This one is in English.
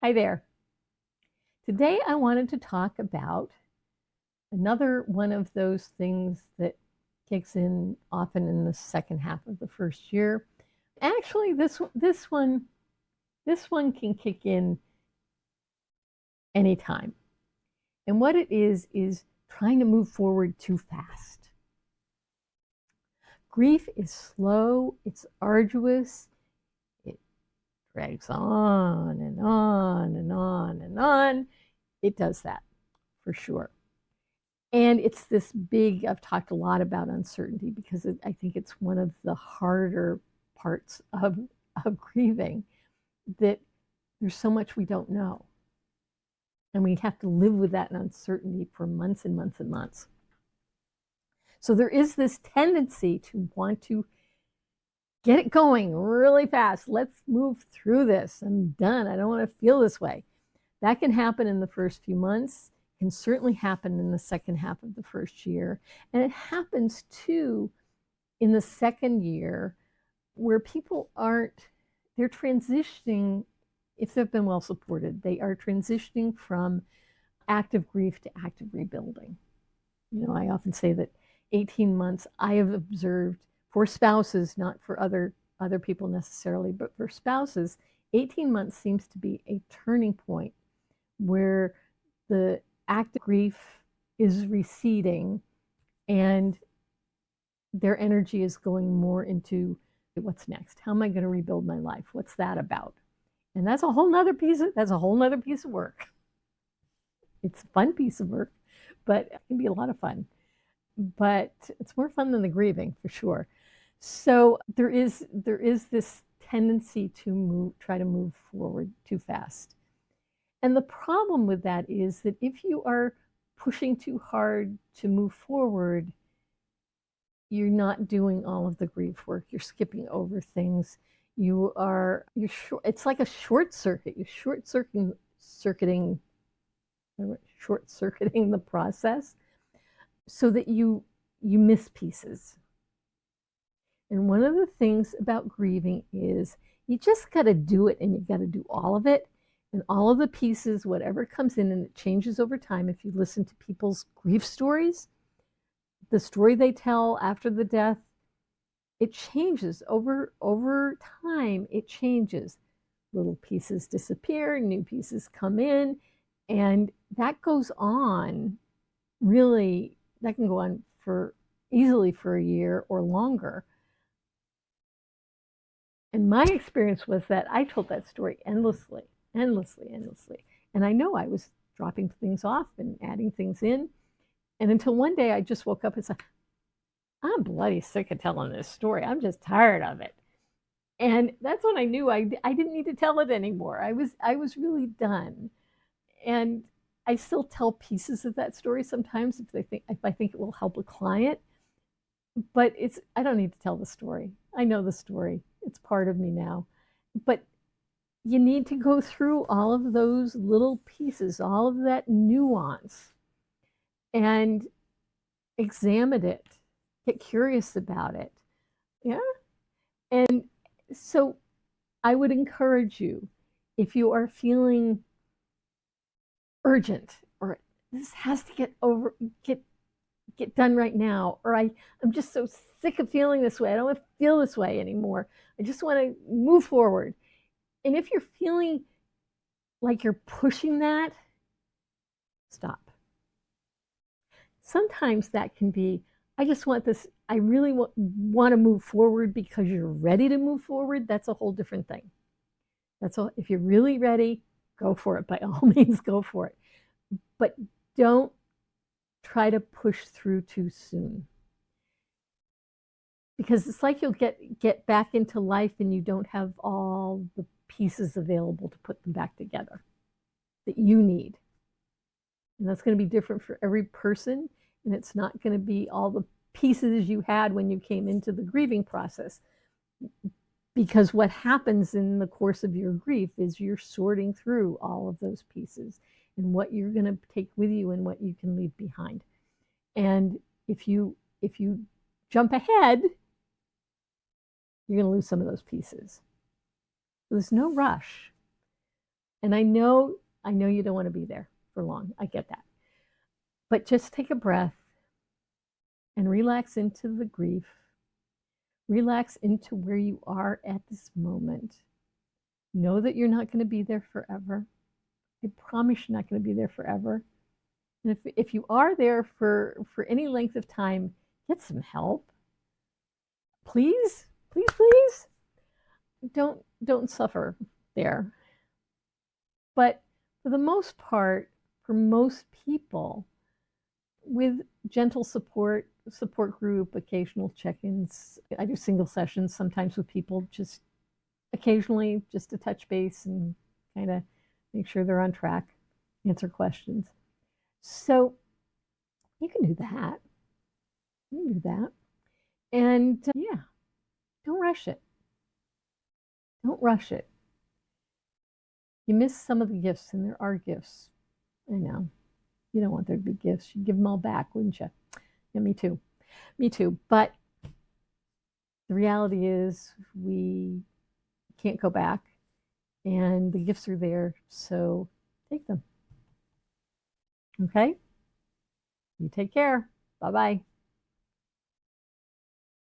Hi there. Today I wanted to talk about another one of those things that kicks in often in the second half of the first year. Actually, this one can kick in anytime. And what it is trying to move forward too fast. Grief is slow, it's arduous, it drags on and on and on and on. It does that for sure. And it's this big, I've talked a lot about uncertainty because I think it's one of the harder parts of grieving, that there's so much we don't know. And we have to live with that uncertainty for months and months and months. So there is this tendency to want to get it going really fast. Let's move through this. I'm done. I don't want to feel this way. That can happen in the first few months, can certainly happen in the second half of the first year. And it happens too in the second year, where people they're transitioning, if they've been well supported, they are transitioning from active grief to active rebuilding. I often say that 18 months I have observed for spouses, not for other people necessarily, but for spouses, 18 months seems to be a turning point where the active grief is receding and their energy is going more into what's next. How am I going to rebuild my life? What's that about? And that's a whole nother piece of work. It's a fun piece of work, but it can be a lot of fun. But it's more fun than the grieving for sure. So there is this tendency to try to move forward too fast. And the problem with that is that if you are pushing too hard to move forward, you're not doing all of the grief work. You're skipping over things. It's like a short circuit. You're short circuiting the process so that you miss pieces. And one of the things about grieving is you just got to do it, and you got to do all of it. And all of the pieces, whatever comes in, and it changes over time. If you listen to people's grief stories, the story they tell after the death, it changes over time. It changes. Little pieces disappear, new pieces come in, and that goes on. Really, that can go on for easily for a year or longer. And my experience was that I told that story endlessly, endlessly, endlessly. And I know I was dropping things off and adding things in. And until one day I just woke up and said, I'm bloody sick of telling this story. I'm just tired of it. And that's when I knew I didn't need to tell it anymore. I was really done. And I still tell pieces of that story sometimes if I think it will help a client. But I don't need to tell the story. I know the story. It's part of me now. But you need to go through all of those little pieces, all of that nuance, and examine it, get curious about it. Yeah. And so I would encourage you, if you are feeling urgent, or this has to get done right now, or I'm just so sick of feeling this way. I don't want to feel this way anymore. I just want to move forward. And if you're feeling like you're pushing that, stop. Sometimes that can be, I just want this, I really want to move forward because you're ready to move forward. That's a whole different thing. That's all. If you're really ready, go for it. By all means, go for it. But don't try to push through too soon, because it's like you'll get back into life and you don't have all the pieces available to put them back together that you need. And that's going to be different for every person, and it's not going to be all the pieces you had when you came into the grieving process, because what happens in the course of your grief is you're sorting through all of those pieces and what you're going to take with you and what you can leave behind. And if you jump ahead, you're going to lose some of those pieces. So there's no rush. And I know you don't want to be there for long. I get that. But just take a breath and relax into the grief. Relax into where you are at this moment. Know that you're not going to be there forever. I promise you're not going to be there forever. And if you are there for any length of time, get some help. Please, please, please. Don't suffer there. But for the most part, for most people, with gentle support group, occasional check-ins. I do single sessions sometimes with people, just occasionally, just to touch base and kind of make sure they're on track, answer questions. So you can do that. You can do that. And yeah, don't rush it. Don't rush it. You miss some of the gifts, and there are gifts. I know. You don't want there to be gifts. You'd give them all back, wouldn't you? Yeah, me too. Me too. But the reality is, we can't go back, and the gifts are there. So take them. Okay? You take care. Bye bye.